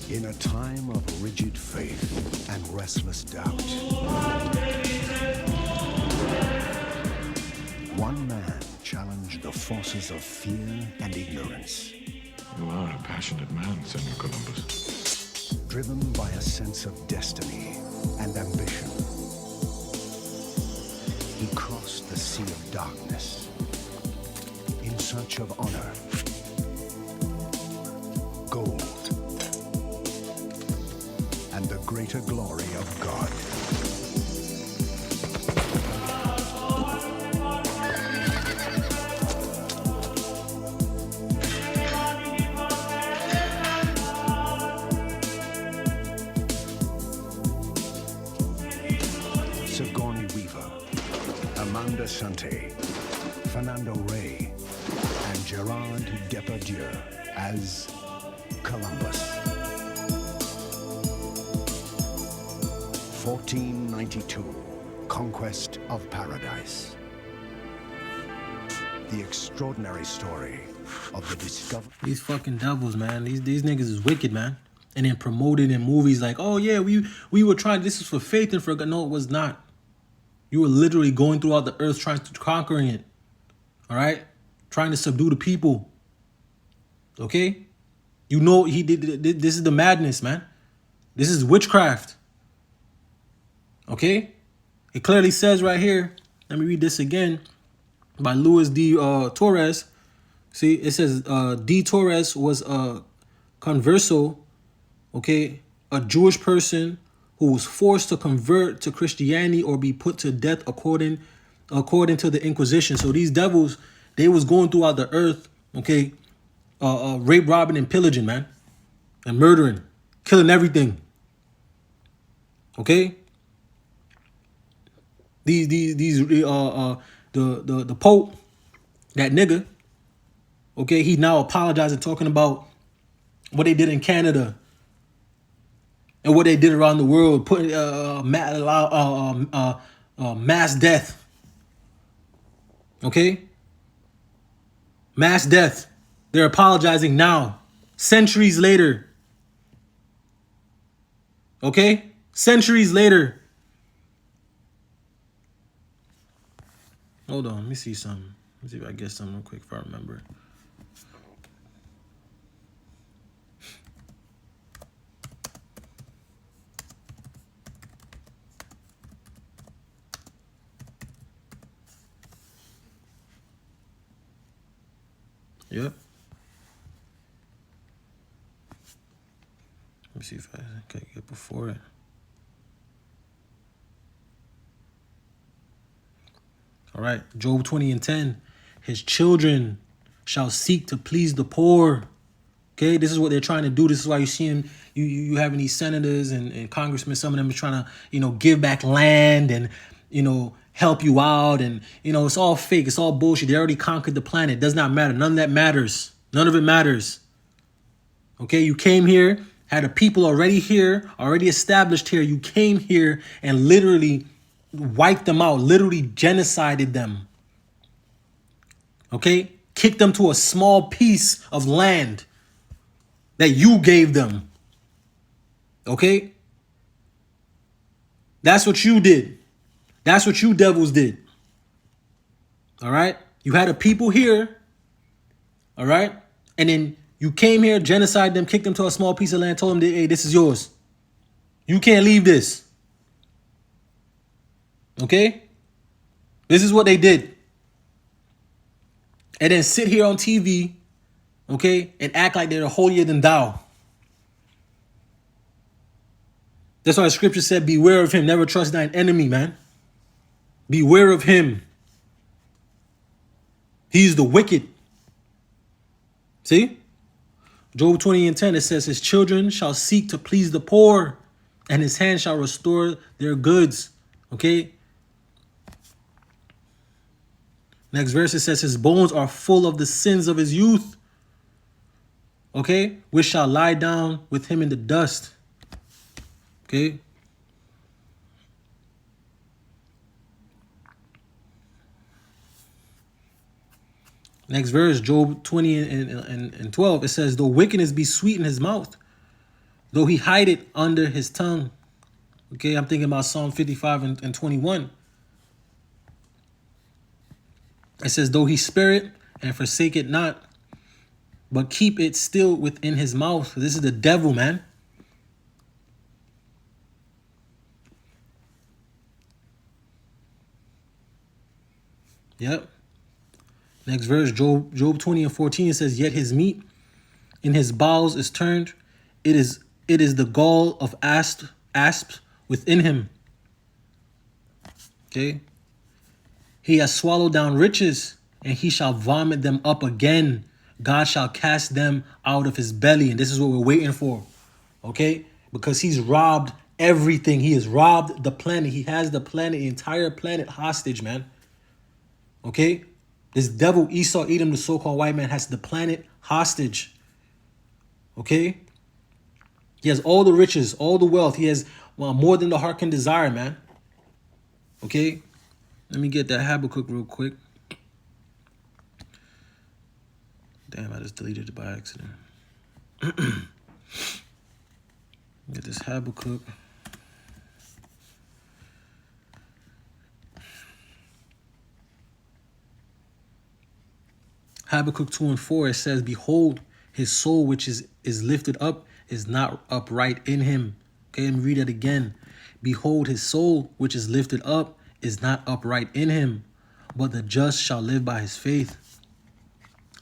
In a time of rigid faith and restless doubt, one man challenged the forces of fear and ignorance. You are a passionate man, Senor Columbus. Driven by a sense of destiny and ambition, he crossed the sea of darkness in search of honor, gold, and the greater glory of God. Sigourney Weaver, Amanda Sante, Fernando Rey, and Gerard Depardieu as Columbus. 1492, Conquest of Paradise. The extraordinary story of the discovery. These fucking devils, man. These niggas is wicked, man. And then promoted in movies like, oh yeah, we were trying. This is for faith and for God. No, it was not. You were literally going throughout the earth trying to conquering it. All right, trying to subdue the people. Okay, you know he did. This is the madness, man. This is witchcraft. Okay, it clearly says right here. Let me read this again by Luis D. Torres. See, it says D. Torres was a converso, okay, a Jewish person who was forced to convert to Christianity or be put to death according to the Inquisition. So these devils, they was going throughout the earth, okay, rape, robbing, and pillaging, man, and murdering, killing everything. Okay. The Pope, that nigga, okay, he now apologizing, talking about what they did in Canada and what they did around the world, putting mass death. Okay, mass death. They're apologizing now, centuries later. Okay, centuries later. Hold on, let me see something. Let me see if I get something real quick if I remember. Yep. Let me see if I can get before it. All right. Job 20:10. His children shall seek to please the poor. Okay, this is what they're trying to do. This is why you see him, you having these senators and congressmen, some of them are trying to, give back land and, help you out. And, it's all fake. It's all bullshit. They already conquered the planet. It does not matter. None of that matters. None of it matters. Okay, you came here, had a people already here, already established here. You came here and literally wiped them out, literally genocided them. Okay, kicked them to a small piece of land that you gave them. Okay? That's what you did. That's what you devils did. All right? You had a people here. All right? And then you came here, genocide them, kicked them to a small piece of land, told them, hey, this is yours. You can't leave this. Okay? This is what they did. And then sit here on TV, okay, and act like they're holier than thou. That's why the scripture said, beware of him. Never trust thine enemy, man. Beware of him. He's the wicked. See? Job 20:10, it says, his children shall seek to please the poor, and his hand shall restore their goods. Okay? Next verse, it says, his bones are full of the sins of his youth. Okay? Which shall lie down with him in the dust. Okay? Next verse, Job 20 and 12, it says, though wickedness be sweet in his mouth, though he hide it under his tongue. Okay, I'm thinking about Psalm 55 and 21. It says, though he spare it and forsake it not, but keep it still within his mouth. This is the devil, man. Yep. Next verse, Job 20:14, it says, yet his meat in his bowels is turned. It is the gall of asps within him. Okay. He has swallowed down riches, and he shall vomit them up again. God shall cast them out of his belly. And this is what we're waiting for. Okay? Because he's robbed everything. He has robbed the planet. He has the planet, the entire planet hostage, man. Okay? This devil, Esau, Edom, the so-called white man, has the planet hostage. Okay? He has all the riches, all the wealth. He has more than the heart can desire, man. Okay? Let me get that Habakkuk real quick. Damn, I just deleted it by accident. Get this Habakkuk. Habakkuk 2:4, it says, behold, his soul which is lifted up is not upright in him. Okay, let me read it again. Behold, his soul which is lifted up is not upright in him, but the just shall live by his faith.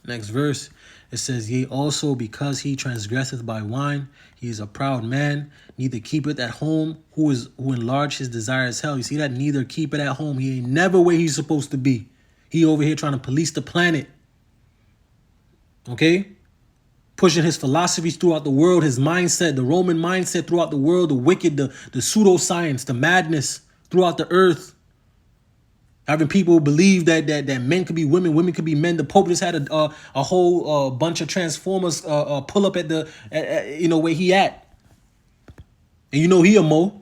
Next verse, it says, yea, also because he transgresseth by wine, he is a proud man, neither keepeth at home, who enlarge his desires hell. You see that? Neither keep it at home. He ain't never where he's supposed to be. He over here trying to police the planet. Okay? Pushing his philosophies throughout the world, his mindset, the Roman mindset throughout the world, the wicked, the pseudoscience, the madness throughout the earth. Having people believe that men could be women, women could be men. The Pope just had a whole bunch of Transformers pull up at the where he at, and he a Mo,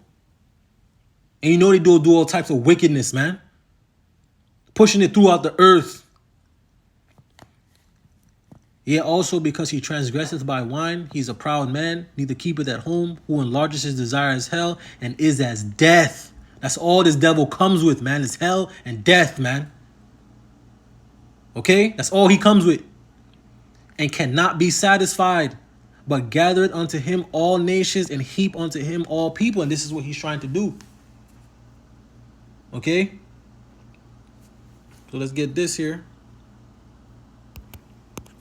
and they do all types of wickedness, man. Pushing it throughout the earth. Yet also because he transgresseth by wine, he's a proud man, neither keepeth at home, who enlarges his desire as hell, and is as death. That's all this devil comes with, man. It's hell and death, man. Okay? That's all he comes with. And cannot be satisfied, but gathereth unto him all nations and heap unto him all people. And this is what he's trying to do. Okay? So let's get this here.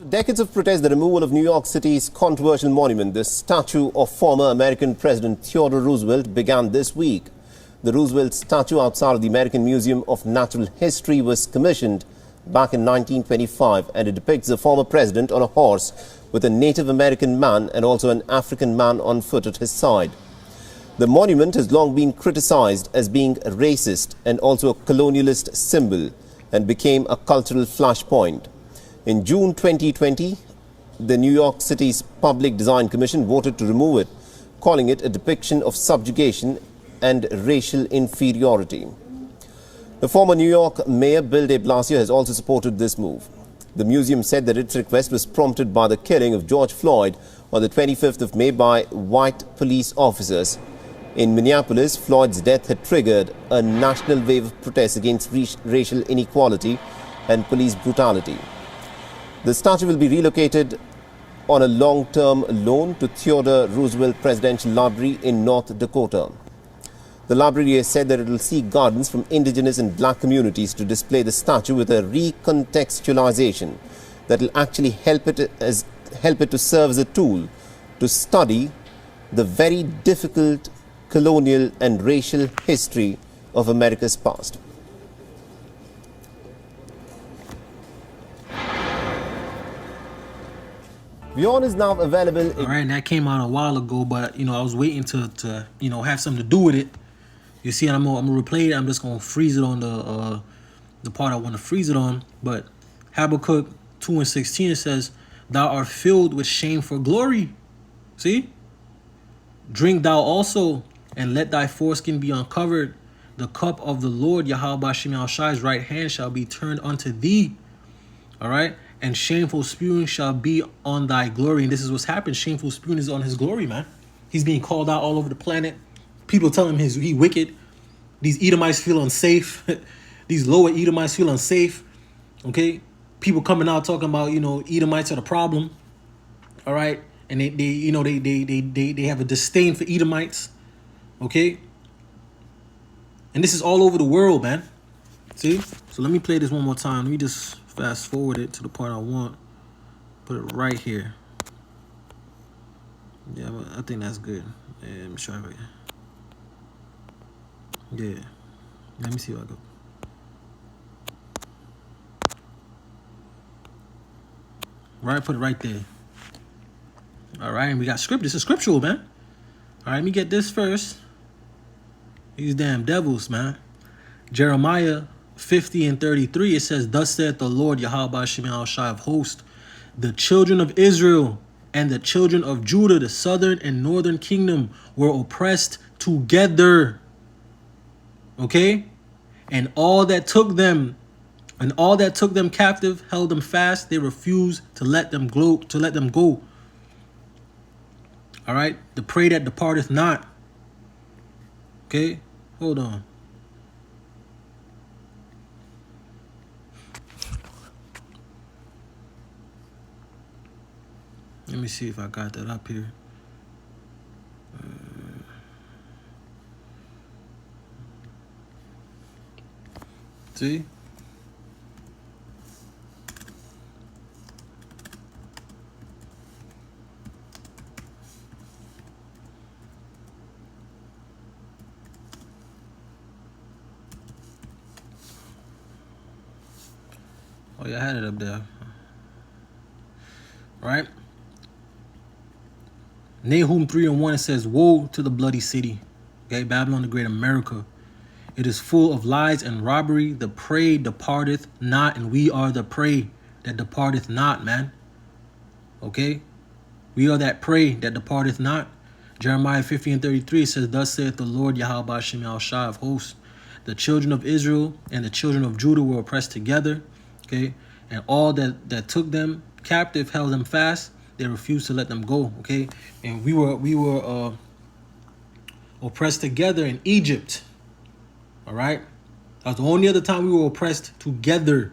Decades of protest, the removal of New York City's controversial monument, the statue of former American President Theodore Roosevelt, began this week. The Roosevelt statue outside of the American Museum of Natural History was commissioned back in 1925, and it depicts the former president on a horse with a Native American man and also an African man on foot at his side. The monument has long been criticized as being racist and also a colonialist symbol, and became a cultural flashpoint. In June 2020, the New York City's Public Design Commission voted to remove it, calling it a depiction of subjugation and racial inferiority. The former New York Mayor Bill de Blasio has also supported this move. The museum said that its request was prompted by the killing of George Floyd on the 25th of May by white police officers. In Minneapolis, Floyd's death had triggered a national wave of protests against racial inequality and police brutality. The statue will be relocated on a long-term loan to Theodore Roosevelt Presidential Library in North Dakota. The library has said that it will seek guidance from indigenous and black communities to display the statue with a recontextualization that will actually help it to serve as a tool to study the very difficult colonial and racial history of America's past. Beyond is now available. All right, and that came out a while ago, but I was waiting to have something to do with it. You see, I'm gonna replay it. I'm just gonna freeze it on the part I want to freeze it on. But Habakkuk 2:16 says, "Thou art filled with shame for glory." See, drink thou also, and let thy foreskin be uncovered. The cup of the Lord Yahweh Bashim Shai's right hand shall be turned unto thee. All right. And shameful spewing shall be on thy glory. And this is what's happened. Shameful spewing is on his glory, man. He's being called out all over the planet. People tell him he wicked. These Edomites feel unsafe. These lower Edomites feel unsafe. Okay? People coming out talking about, Edomites are the problem. All right? And they have a disdain for Edomites. Okay? And this is all over the world, man. See? So let me play this one more time. Let me just fast forward it to the part I want. Put it right here. Yeah, I think that's good. Yeah, let me try it. Yeah. Let me see what I go. Right, put it right there. All right, and we got script. This is scriptural, man. All right, let me get this first. These damn devils, man. Jeremiah 50:33, it says, "Thus saith the Lord Yahweh Shemel Shai of hosts, the children of Israel and the children of Judah, the southern and northern kingdom, were oppressed together." Okay? And all that took them captive held them fast. They refused to let them go. All right? The prey that departeth not. Okay? Hold on. Let me see if I got that up here. See? Oh, yeah, I had it up there. Right? Nahum 3:1, it says, "Woe to the bloody city, okay, Babylon the great America. It is full of lies and robbery. The prey departeth not," and we are the prey that departeth not, man. Okay? We are that prey that departeth not. Jeremiah 50:33 says, "Thus saith the Lord Yahweh Shemel Shai of hosts, the children of Israel and the children of Judah were oppressed together." Okay? And all that took them captive held them fast. They refused to let them go. Okay? And we were oppressed together in Egypt. All right? That was the only other time we were oppressed together.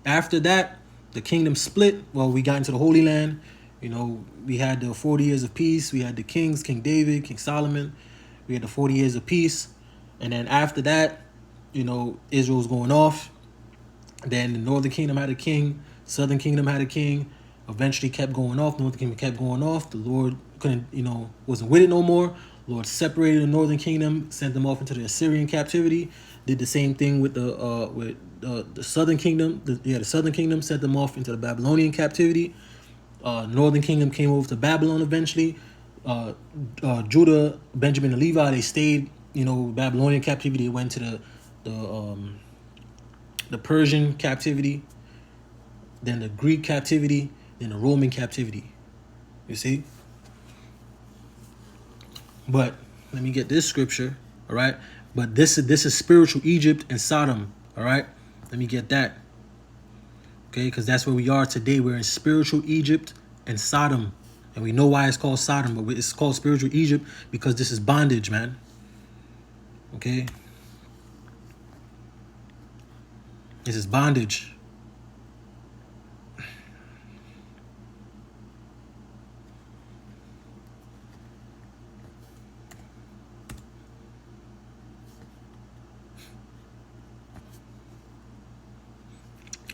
After that, the kingdom split. Well, we got into the Holy Land. We had the 40 years of peace. We had the kings, King David, King Solomon. We had the 40 years of peace. And then after that, Israel was going off. Then the northern kingdom had a king. Southern kingdom had a king. Eventually kept going off. Northern Kingdom kept going off. The Lord couldn't, wasn't with it no more. Lord separated the Northern Kingdom, sent them off into the Assyrian captivity. Did the same thing with the Southern Kingdom. The Southern Kingdom sent them off into the Babylonian captivity. Northern Kingdom came over to Babylon eventually. Judah, Benjamin, and Levi, they stayed, Babylonian captivity. They went to the Persian captivity, then the Greek captivity, then the Roman captivity. You see? But let me get this scripture, all right? But this is spiritual Egypt and Sodom, all right? Let me get that. Okay, because that's where we are today. We're in spiritual Egypt and Sodom. And we know why it's called Sodom, but it's called spiritual Egypt because this is bondage, man. Okay? This is bondage.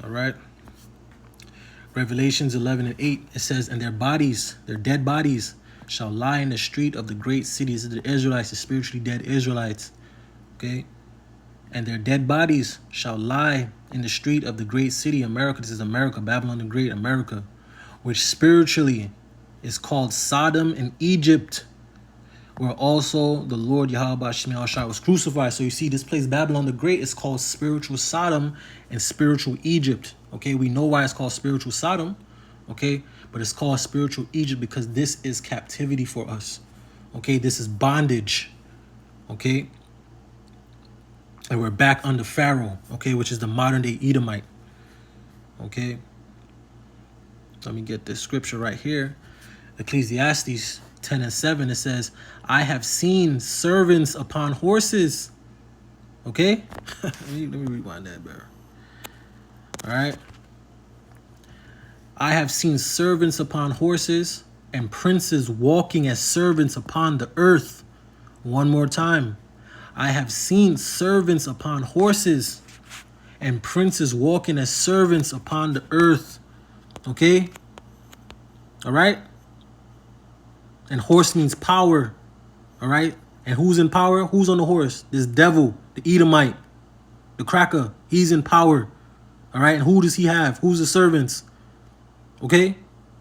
All right. Revelations 11:8, it says, and their bodies, their dead bodies, shall lie in the street of the great cities of the Israelites, the spiritually dead Israelites. Okay? And their dead bodies shall lie in the street of the great city, America. This is America, Babylon the Great, America, which spiritually is called Sodom and Egypt, where also the Lord Yahweh Shemel Shai was crucified. So you see, this place, Babylon the Great, is called spiritual Sodom and spiritual Egypt. Okay, we know why it's called spiritual Sodom, okay, but it's called spiritual Egypt because this is captivity for us. Okay, this is bondage. Okay, and we're back under Pharaoh, okay, which is the modern day Edomite. Okay, let me get this scripture right here. Ecclesiastes 10:7, it says, I have seen servants upon horses. Okay? let me rewind that, bro. All right. I have seen servants upon horses and princes walking as servants upon the earth. One more time. I have seen servants upon horses and princes walking as servants upon the earth. Okay? All right? And horse means power. All right? And who's in power? Who's on the horse? This devil, the Edomite, the cracker. He's in power. All right? And who does he have? Who's the servants? Okay?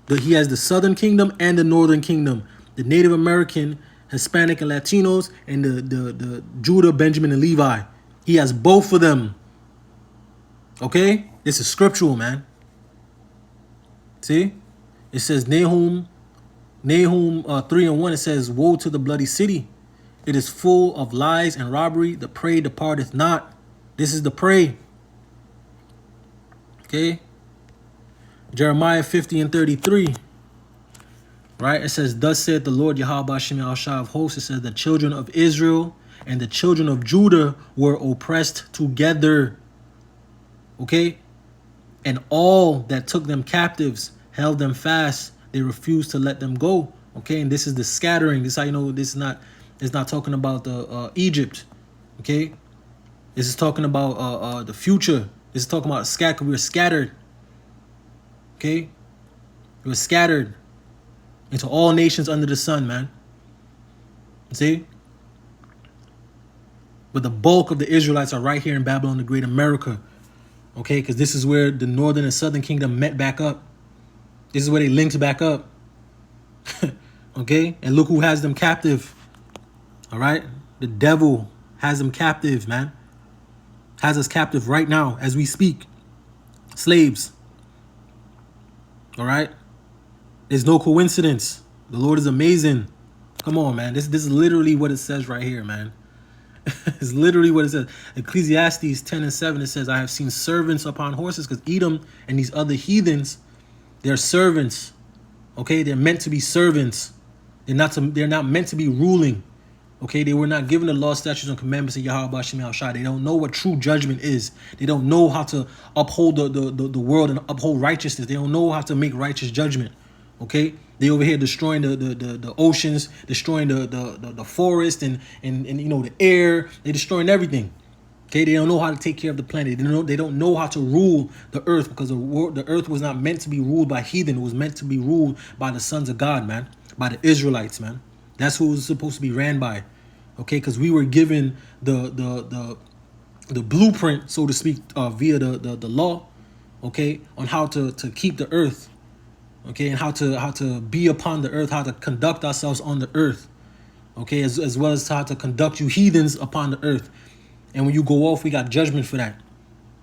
He has the Southern Kingdom and the Northern Kingdom. The Native American, Hispanic, and Latinos, and the Judah, Benjamin, and Levi. He has both of them. Okay? This is scriptural, man. See? It says Nahum 3:1, it says, woe to the bloody city. It is full of lies and robbery. The prey departeth not. This is the prey. Okay? Jeremiah 50:33. Right? It says, thus saith the Lord Yahweh Shemel Shai of hosts. It says, the children of Israel and the children of Judah were oppressed together. Okay? And all that took them captives held them fast. They refused to let them go. Okay, and this is the scattering. This is how you know this is not. It's not talking about the Egypt. Okay, this is talking about the future. This is talking about scatter. We were scattered. Okay, we were scattered into all nations under the sun, man. See, but the bulk of the Israelites are right here in Babylon the Great, America. Okay, because this is where the Northern and Southern Kingdom met back up. This is where they linked back up. Okay? And look who has them captive. All right? The devil has them captive, man. Has us captive right now as we speak. Slaves. All right? There's no coincidence. The Lord is amazing. Come on, man. This is literally what it says right here, man. It's literally what it says. Ecclesiastes 10:7, it says, I have seen servants upon horses, because Edom and these other heathens, they're servants. Okay, they're meant to be servants. They're not meant to be ruling. Okay, they were not given the law, statutes, and commandments of Yahweh Shemel Shai. They don't know what true judgment is. They don't know how to uphold the world and uphold righteousness. They don't know how to make righteous judgment. Okay, they over here destroying the oceans, destroying the forest and the air. They're destroying everything. Okay, they don't know how to take care of the planet. They don't know how to rule the earth, because the earth was not meant to be ruled by heathen. It was meant to be ruled by the sons of God, man, by the Israelites, man. That's who it was supposed to be ran by. Okay, because we were given the blueprint, so to speak, via the law, okay, on how to keep the earth, okay, and how to be upon the earth, how to conduct ourselves on the earth, okay, as well as how to conduct you heathens upon the earth. And when you go off, we got judgment for that.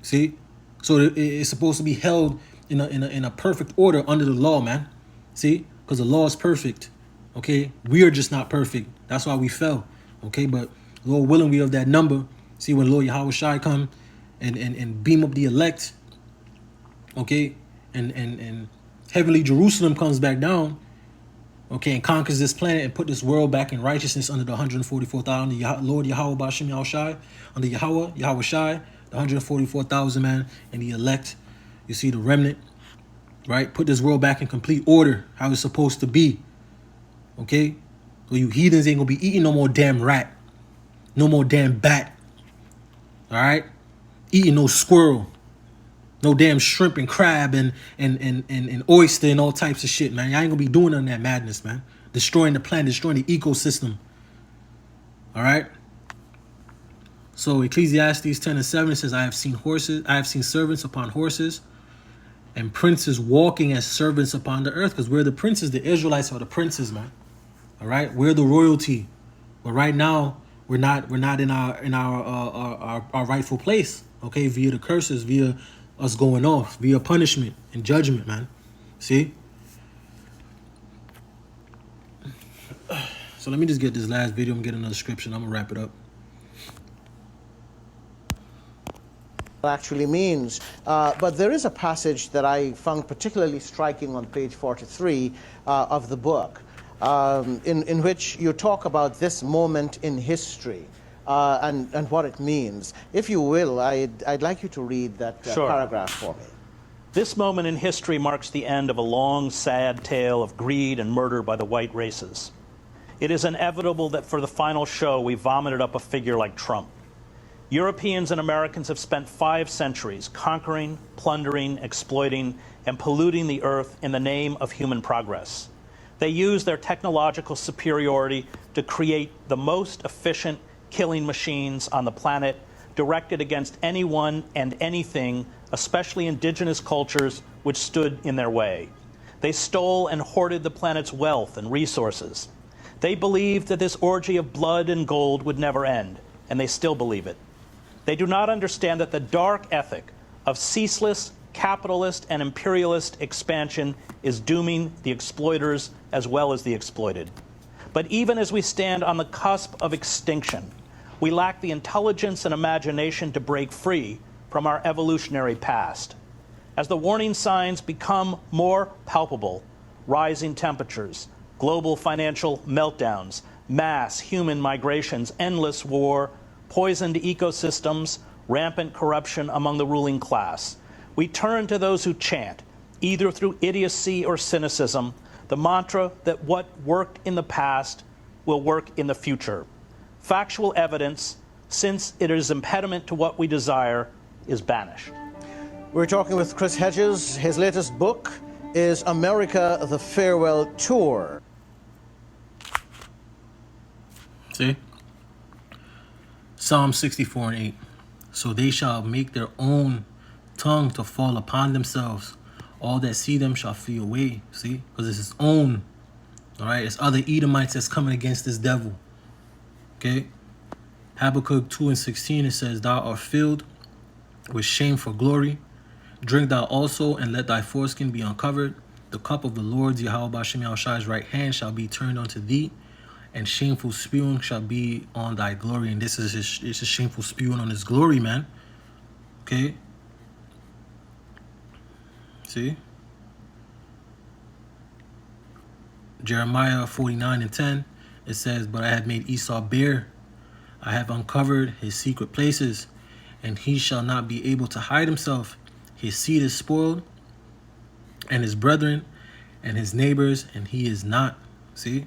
See, so it's supposed to be held in a perfect order under the law, man. See, because the law is perfect. Okay, we are just not perfect. That's why we fell. Okay, but Lord willing, we have that number. See, when Lord Yahweh Shai come and beam up the elect, okay, and heavenly Jerusalem comes back down, okay, and conquers this planet and put this world back in righteousness under the 144,000, Lord Yahweh Bashim Yahweh Shai, under Yahweh Shai, the 144,000, man, and the elect. You see the remnant, right? Put this world back in complete order, how it's supposed to be. Okay? So you heathens ain't gonna be eating no more damn rat. No more damn bat. Alright? Eating no squirrel. No damn shrimp and crab and oyster and all types of shit, man. Y'all ain't gonna be doing none of that madness, man. Destroying the planet, destroying the ecosystem. Alright? So Ecclesiastes 10:7 says, I have seen servants upon horses, and princes walking as servants upon the earth. Because we're the princes, the Israelites are the princes, man. All right, we're the royalty, but right now we're not in our rightful place. Okay, via the curses, via us going off, via punishment and judgment, man. See. So let me just get this last video and get another scripture, and I'm gonna wrap it up. Actually means. But there is a passage that I found particularly striking on page 43 of the book, in which you talk about this moment in history and what it means. If you will, I'd like you to read that paragraph for me. This moment in history marks the end of a long, sad tale of greed and murder by the white races. It is inevitable that for the final show, we vomited up a figure like Trump. Europeans and Americans have spent 5 centuries conquering, plundering, exploiting, and polluting the earth in the name of human progress. They use their technological superiority to create the most efficient killing machines on the planet, directed against anyone and anything, especially indigenous cultures, which stood in their way. They stole and hoarded the planet's wealth and resources. They believed that this orgy of blood and gold would never end, and they still believe it. They do not understand that the dark ethic of ceaseless capitalist and imperialist expansion is dooming the exploiters as well as the exploited. But even as we stand on the cusp of extinction, we lack the intelligence and imagination to break free from our evolutionary past. As the warning signs become more palpable, rising temperatures, global financial meltdowns, mass human migrations, endless war, poisoned ecosystems, rampant corruption among the ruling class, we turn to those who chant, either through idiocy or cynicism, the mantra that what worked in the past will work in the future. Factual evidence, since it is impediment to what we desire, is banished. We're talking with Chris Hedges. His latest book is America, the Farewell Tour. See? Psalm 64:8. So they shall make their own tongue to fall upon themselves. All that see them shall flee away. See? Because it's his own. All right? It's other Edomites that's coming against this devil. Okay? Habakkuk 2:16, it says, Thou art filled with shame for glory. Drink thou also, and let thy foreskin be uncovered. The cup of the Lord's Yahweh Bashim Yahushai's right hand shall be turned unto thee, and shameful spewing shall be on thy glory. And this is it's a shameful spewing on his glory, man. Okay? See? Jeremiah 49:10, it says, But I have made Esau bare. I have uncovered his secret places, and he shall not be able to hide himself. His seed is spoiled, and his brethren, and his neighbors, and he is not. See?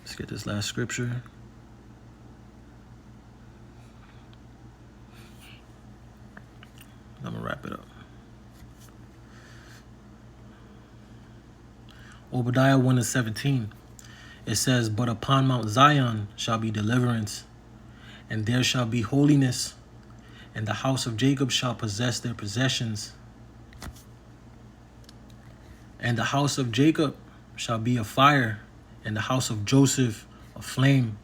Let's get this last scripture. Obadiah 1:17. It says, but upon Mount Zion shall be deliverance, and there shall be holiness, and the house of Jacob shall possess their possessions. And the house of Jacob shall be a fire, and the house of Joseph a flame,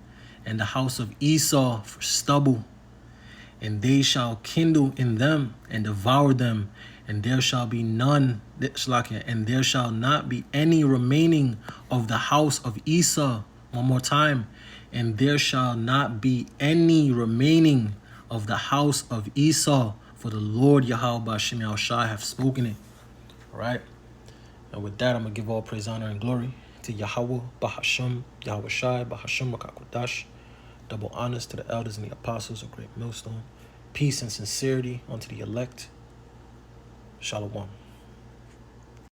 and the house of Esau for stubble. And they shall kindle in them and devour them, and there shall be none, and there shall not be any remaining of the house of Esau. One more time. And there shall not be any remaining of the house of Esau, for the Lord Yahweh B'Shem Yahushai have spoken it. All right. And with that, I'm going to give all praise, honor, and glory to Yahweh B'Hashem, Yahweh Shai, B'Hashem Makakodash. Double honors to the elders and the apostles of Great Millstone. Peace and sincerity unto the elect. Shalom.